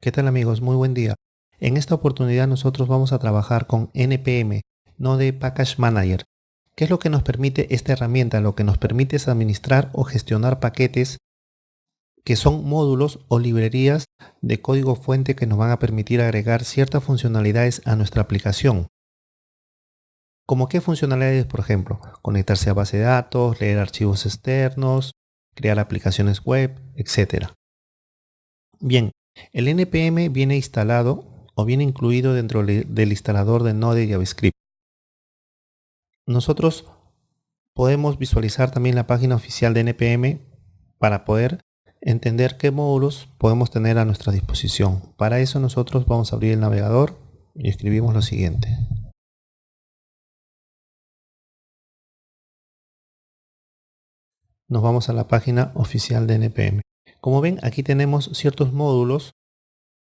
¿Qué tal amigos? Muy buen día. En esta oportunidad nosotros vamos a trabajar con NPM, Node Package Manager. ¿Qué es lo que nos permite esta herramienta? Lo que nos permite es administrar o gestionar paquetes que son módulos o librerías de código fuente que nos van a permitir agregar ciertas funcionalidades a nuestra aplicación. ¿Como qué funcionalidades? Por ejemplo, conectarse a base de datos, leer archivos externos, crear aplicaciones web, etc. Bien, el NPM viene instalado o viene incluido dentro del instalador de Node JavaScript. Nosotros podemos visualizar también la página oficial de NPM para poder entender qué módulos podemos tener a nuestra disposición. Para eso nosotros vamos a abrir el navegador y escribimos lo siguiente. Nos vamos a la página oficial de NPM. Como ven, aquí tenemos ciertos módulos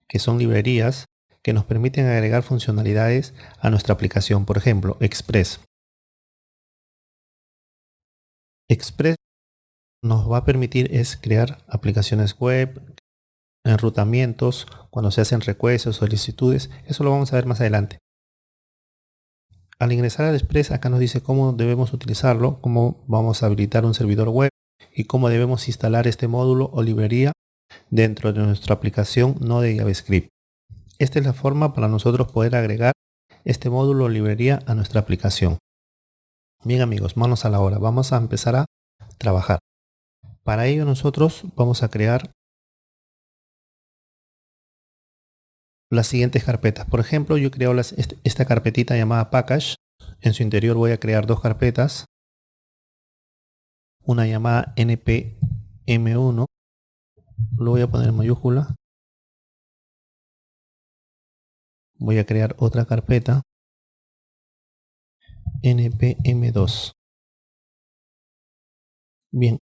que son librerías que nos permiten agregar funcionalidades a nuestra aplicación. Por ejemplo, Express. Express nos va a permitir es crear aplicaciones web, enrutamientos, cuando se hacen requests o solicitudes. Eso lo vamos a ver más adelante. Al ingresar al Express, acá nos dice cómo debemos utilizarlo, cómo vamos a habilitar un servidor web y cómo debemos instalar este módulo o librería dentro de nuestra aplicación Node JavaScript. Esta es la forma para nosotros poder agregar este módulo o librería a nuestra aplicación. Bien amigos, manos a la obra. Vamos a empezar a trabajar. Para ello nosotros vamos a crear las siguientes carpetas. Por ejemplo, yo creo esta carpetita llamada Package. En su interior voy a crear dos carpetas. Una llamada npm1. Lo voy a poner en mayúscula. Voy a crear otra carpeta. npm2. Bien,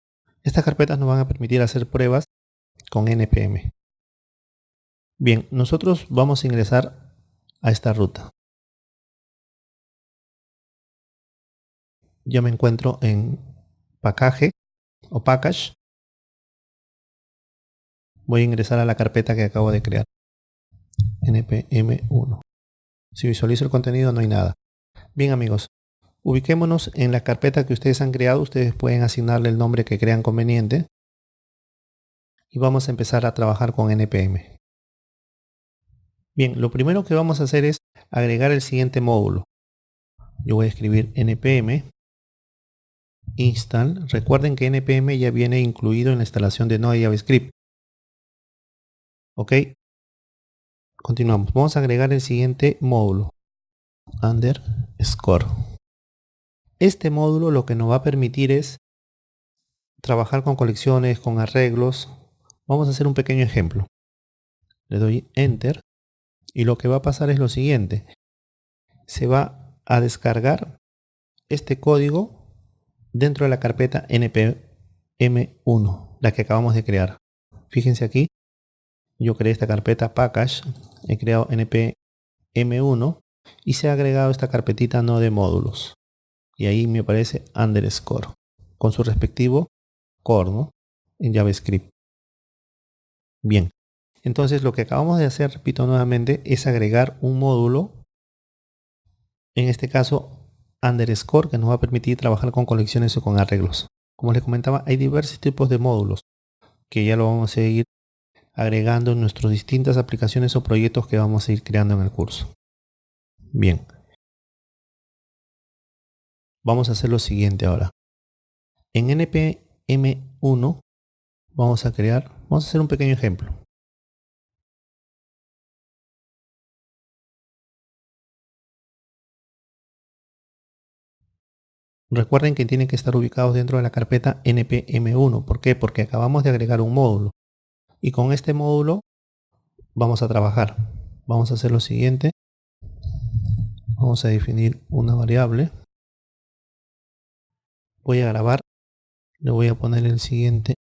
estas carpetas nos van a permitir hacer pruebas con npm. Bien, nosotros vamos a ingresar a esta ruta. Yo me encuentro en package o package. Voy a ingresar a la carpeta que acabo de crear, npm1. Si visualizo el contenido no hay nada. Bien amigos, ubiquémonos en la carpeta que ustedes han creado. Ustedes pueden asignarle el nombre que crean conveniente. Y vamos a empezar a trabajar con npm. Bien, lo primero que vamos a hacer es agregar el siguiente módulo. Yo voy a escribir npm install. Recuerden que npm ya viene incluido en la instalación de Node JavaScript. Ok. Continuamos. Vamos a agregar el siguiente módulo. Underscore. Este módulo lo que nos va a permitir es trabajar con colecciones, con arreglos. Vamos a hacer un pequeño ejemplo. Le doy Enter. Y lo que va a pasar es lo siguiente. Se va a descargar este código dentro de la carpeta npm1, la que acabamos de crear. Fíjense aquí, yo creé esta carpeta package, he creado npm1 y se ha agregado esta carpetita no de módulos. Y ahí me aparece underscore con su respectivo core, ¿no? En JavaScript. Bien, entonces lo que acabamos de hacer, repito nuevamente, es agregar un módulo, en este caso underscore, que nos va a permitir trabajar con colecciones o con arreglos. Como les comentaba, hay diversos tipos de módulos que ya lo vamos a ir agregando en nuestras distintas aplicaciones o proyectos que vamos a ir creando en el curso. Bien, vamos a hacer lo siguiente ahora. En npm1 vamos a hacer un pequeño ejemplo. Recuerden que tienen que estar ubicados dentro de la carpeta npm1. ¿Por qué? Porque acabamos de agregar un módulo. Y con este módulo vamos a trabajar. Vamos a hacer lo siguiente. Vamos a definir una variable. Voy a grabar. Le voy a poner el siguiente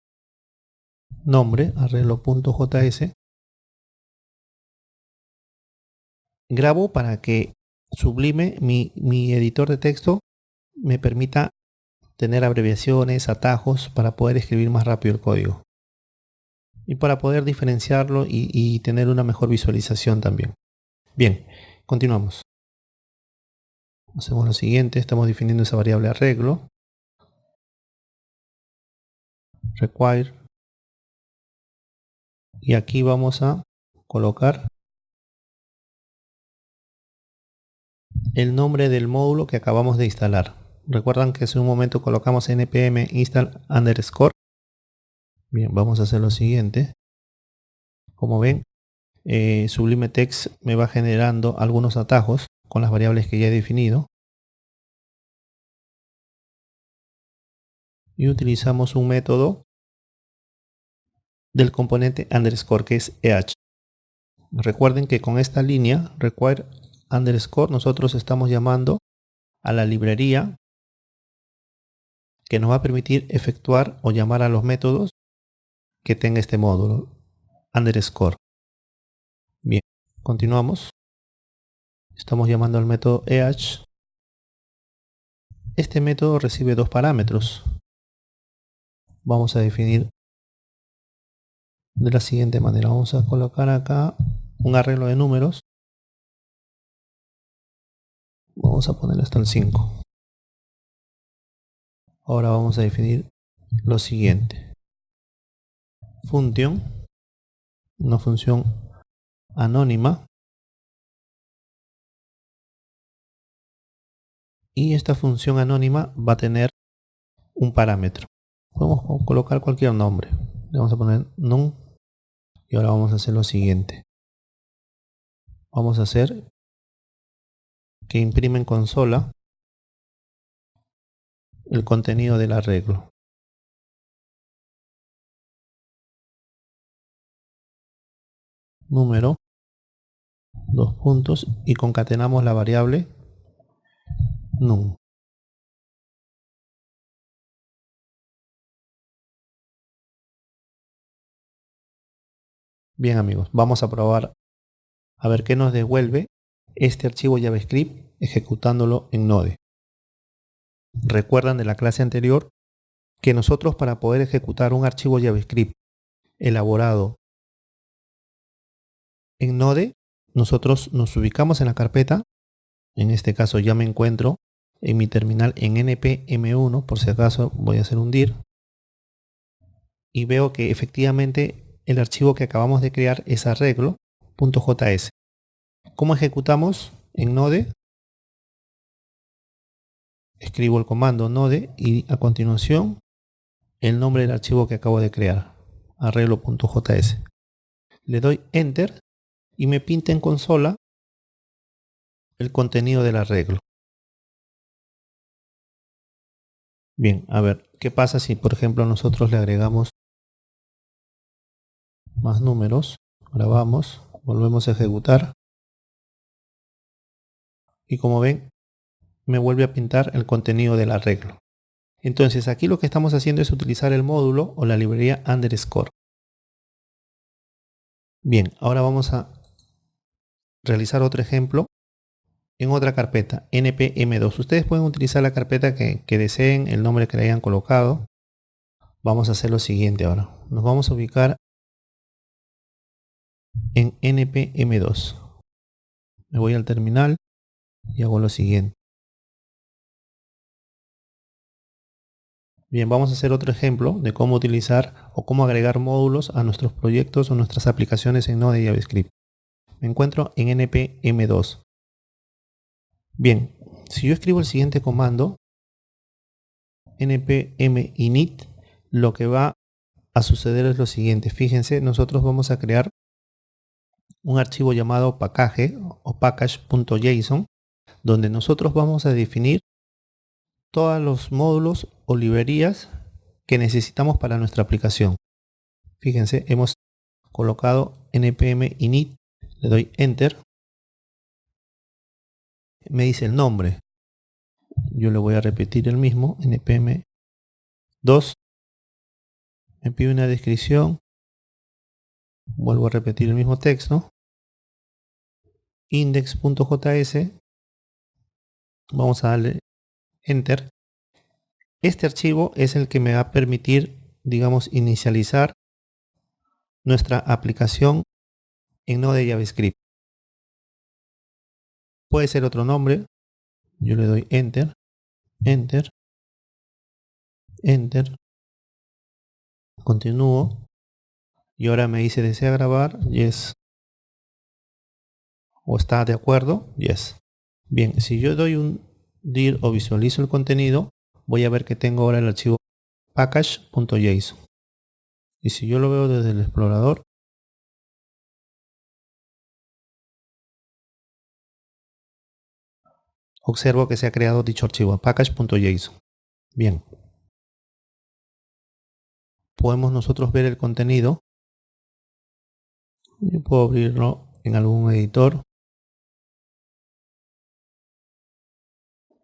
nombre, arreglo.js. Grabo para que Sublime, mi editor de texto, me permita tener abreviaciones, atajos para poder escribir más rápido el código. y para poder diferenciarlo y tener una mejor visualización también. Bien, continuamos. Hacemos lo siguiente, estamos definiendo esa variable arreglo, require, y aquí vamos a colocar el nombre del módulo que acabamos de instalar. Recuerdan que hace un momento colocamos npm install underscore. Bien, vamos a hacer lo siguiente. Como ven, Sublime Text me va generando algunos atajos con las variables que ya he definido. Y utilizamos un método del componente underscore que es EH. Recuerden que con esta línea require underscore nosotros estamos llamando a la librería que nos va a permitir efectuar o llamar a los métodos que tenga este módulo underscore. Bien, continuamos. Estamos llamando al método EH. Este método recibe dos parámetros. Vamos a definir de la siguiente manera. Vamos a colocar acá un arreglo de números. Vamos a poner hasta el 5. Ahora vamos a definir lo siguiente. Función, una función anónima. Y esta función anónima va a tener un parámetro. Podemos colocar cualquier nombre. Le vamos a poner num. Y ahora vamos a hacer lo siguiente. Vamos a hacer que imprime en consola el contenido del arreglo. Número, dos puntos, y concatenamos la variable num. Bien amigos, vamos a probar a ver qué nos devuelve este archivo JavaScript ejecutándolo en Node. Recuerdan de la clase anterior que nosotros, para poder ejecutar un archivo JavaScript elaborado en Node, nosotros nos ubicamos en la carpeta. En este caso ya me encuentro en mi terminal en npm1, por si acaso voy a hacer un dir, y veo que efectivamente el archivo que acabamos de crear es arreglo.js. ¿Cómo ejecutamos en Node? Escribo el comando node y a continuación el nombre del archivo que acabo de crear, arreglo.js. Le doy enter y me pinta en consola el contenido del arreglo. Bien, a ver, ¿qué pasa si por ejemplo nosotros le agregamos más números? Grabamos, volvemos a ejecutar y como ven me vuelve a pintar el contenido del arreglo. Entonces aquí lo que estamos haciendo es utilizar el módulo o la librería underscore. Bien, ahora vamos a realizar otro ejemplo en otra carpeta, npm2. Ustedes pueden utilizar la carpeta que deseen, el nombre que le hayan colocado. Vamos a hacer lo siguiente ahora. Nos vamos a ubicar en npm2. Me voy al terminal y hago lo siguiente. Bien, vamos a hacer otro ejemplo de cómo utilizar o cómo agregar módulos a nuestros proyectos o nuestras aplicaciones en Node y JavaScript. Me encuentro en npm2. Bien, si yo escribo el siguiente comando, npm init, lo que va a suceder es lo siguiente. Fíjense, nosotros vamos a crear un archivo llamado package o package.json, donde nosotros vamos a definir todos los módulos o librerías que necesitamos para nuestra aplicación. Fíjense, hemos colocado npm init, le doy enter, me dice el nombre. Yo le voy a repetir el mismo, npm 2, me pide una descripción, vuelvo a repetir el mismo texto, index.js, vamos a darle enter. Este archivo es el que me va a permitir, digamos, inicializar nuestra aplicación en Node JavaScript. Puede ser otro nombre. Yo le doy Enter, Enter, Enter. Continúo. Y ahora me dice, ¿desea grabar? Yes. ¿O está de acuerdo? Yes. Bien, si yo doy un dir o visualizo el contenido, voy a ver que tengo ahora el archivo package.json. Y si yo lo veo desde el explorador, observo que se ha creado dicho archivo, package.json. Bien. Podemos nosotros ver el contenido. Yo puedo abrirlo en algún editor.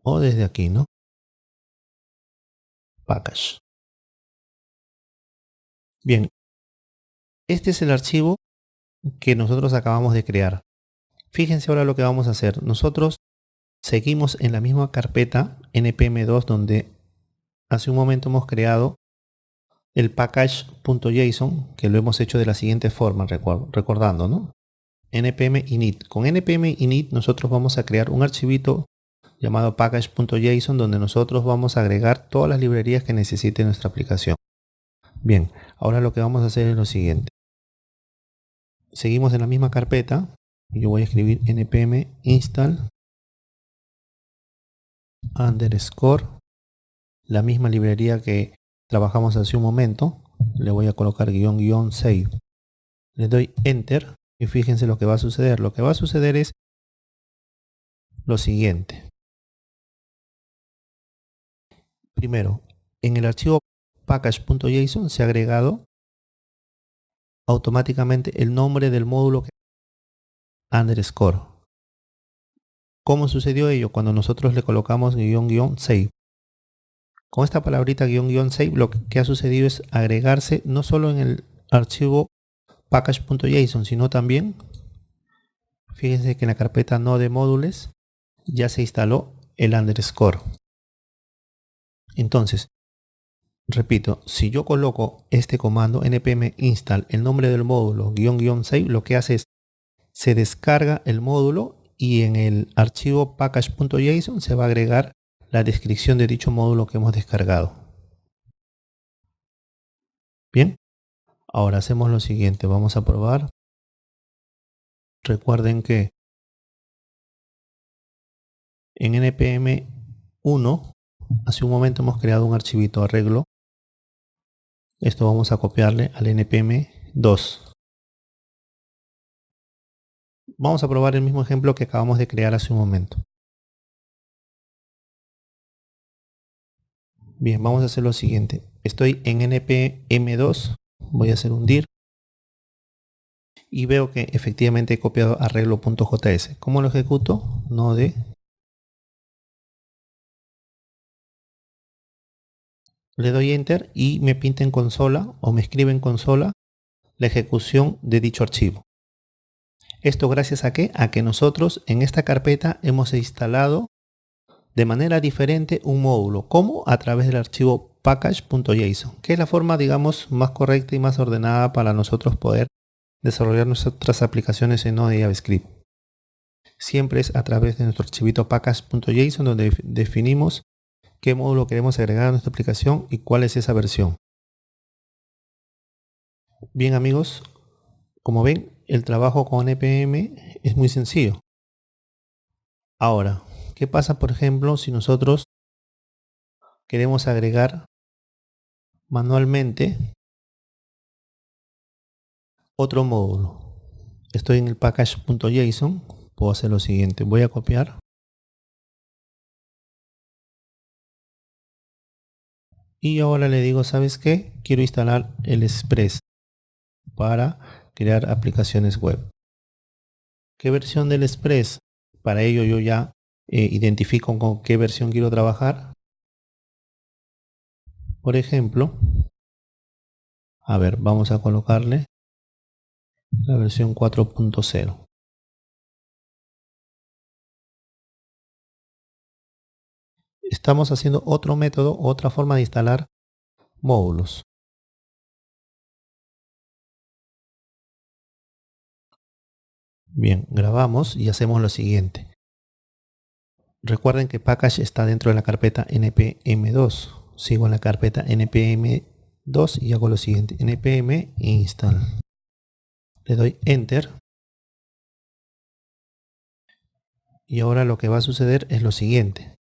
O desde aquí, ¿no? Package. Bien. Este es el archivo que nosotros acabamos de crear. Fíjense ahora lo que vamos a hacer. Nosotros seguimos en la misma carpeta npm2 donde hace un momento hemos creado el package.json, que lo hemos hecho de la siguiente forma, recordando, ¿no? npm init. Con npm init nosotros vamos a crear un archivito llamado package.json donde nosotros vamos a agregar todas las librerías que necesite nuestra aplicación. Bien, ahora lo que vamos a hacer es lo siguiente. Seguimos en la misma carpeta y yo voy a escribir npm install underscore, la misma librería que trabajamos hace un momento. Le voy a colocar -- save. Le doy enter y fíjense lo que va a suceder. Lo que va a suceder es lo siguiente. Primero, en el archivo package.json se ha agregado automáticamente el nombre del módulo underscore. ¿Cómo sucedió ello? Cuando nosotros le colocamos -- save. Con esta palabrita -- save lo que ha sucedido es agregarse no solo en el archivo package.json, sino también, fíjense que en la carpeta node modules ya se instaló el underscore. Entonces, repito, si yo coloco este comando npm install el nombre del módulo -- save, lo que hace es se descarga el módulo y en el archivo package.json se va a agregar la descripción de dicho módulo que hemos descargado. Bien, ahora hacemos lo siguiente, vamos a probar. Recuerden que en npm 1 hace un momento hemos creado un archivito arreglo. Esto vamos a copiarle al npm 2. Vamos a probar el mismo ejemplo que acabamos de crear hace un momento. Bien, vamos a hacer lo siguiente. Estoy en npm 2, voy a hacer un dir y veo que efectivamente he copiado arreglo.js. ¿Cómo lo ejecuto? Node le doy enter y me pinta en consola o me escribe en consola la ejecución de dicho archivo. ¿Esto gracias a qué? A que nosotros en esta carpeta hemos instalado de manera diferente un módulo. ¿Cómo? A través del archivo package.json, que es la forma, digamos, más correcta y más ordenada para nosotros poder desarrollar nuestras aplicaciones en Node y JavaScript. Siempre es a través de nuestro archivito package.json donde definimos qué módulo queremos agregar a nuestra aplicación y cuál es esa versión. Bien amigos, como ven, el trabajo con npm es muy sencillo. Ahora, ¿qué pasa por ejemplo si nosotros queremos agregar manualmente otro módulo? Estoy en el package.json, puedo hacer lo siguiente, voy a copiar y ahora le digo, ¿sabes qué? Quiero instalar el Express para crear aplicaciones web. ¿Qué versión del Express? Para ello yo ya identifico con qué versión quiero trabajar. Por ejemplo, a ver, vamos a colocarle la versión 4.0. Estamos haciendo otro método, otra forma de instalar módulos. Bien, grabamos y hacemos lo siguiente. Recuerden que package está dentro de la carpeta npm2. Sigo en la carpeta npm2 y hago lo siguiente: npm install. Le doy enter. Y ahora lo que va a suceder es lo siguiente.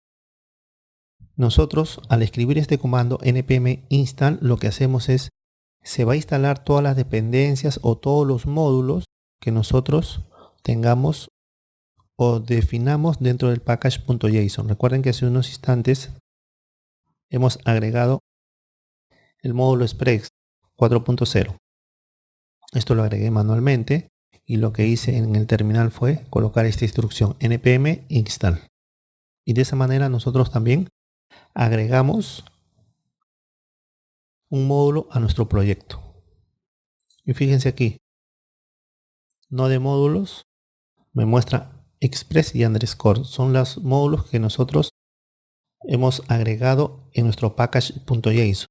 Nosotros, al escribir este comando npm install, lo que hacemos es, se va a instalar todas las dependencias o todos los módulos que nosotros tengamos o definamos dentro del package.json. Recuerden que hace unos instantes hemos agregado el módulo Express 4.0. Esto lo agregué manualmente y lo que hice en el terminal fue colocar esta instrucción npm install. Y de esa manera nosotros también agregamos un módulo a nuestro proyecto. Y fíjense aquí, no de módulos, me muestra express y underscore. Son los módulos que nosotros hemos agregado en nuestro package.json.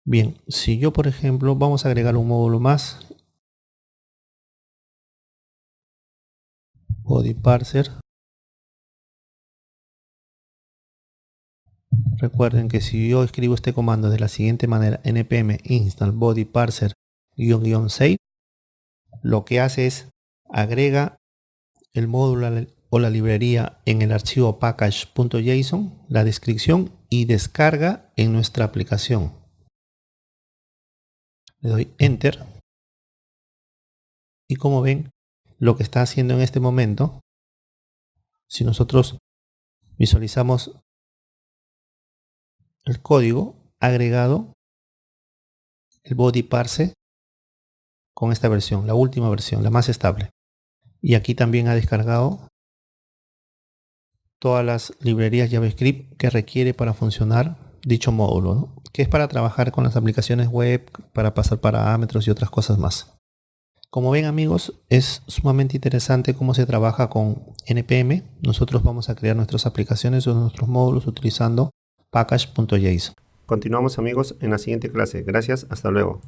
Bien, si yo por ejemplo vamos a agregar un módulo más, body parser. Recuerden que si yo escribo este comando de la siguiente manera: npm install body parser --save, lo que hace es agrega el módulo o la librería en el archivo package.json, la descripción, y descarga en nuestra aplicación. Le doy enter y como ven, lo que está haciendo en este momento, si nosotros visualizamos el código, ha agregado el body parse con esta versión, la última versión, la más estable. Y aquí también ha descargado todas las librerías JavaScript que requiere para funcionar dicho módulo, ¿no? Que es para trabajar con las aplicaciones web, para pasar parámetros y otras cosas más. Como ven amigos, es sumamente interesante cómo se trabaja con npm. Nosotros vamos a crear nuestras aplicaciones o nuestros módulos utilizando package.json. Continuamos amigos en la siguiente clase. Gracias, hasta luego.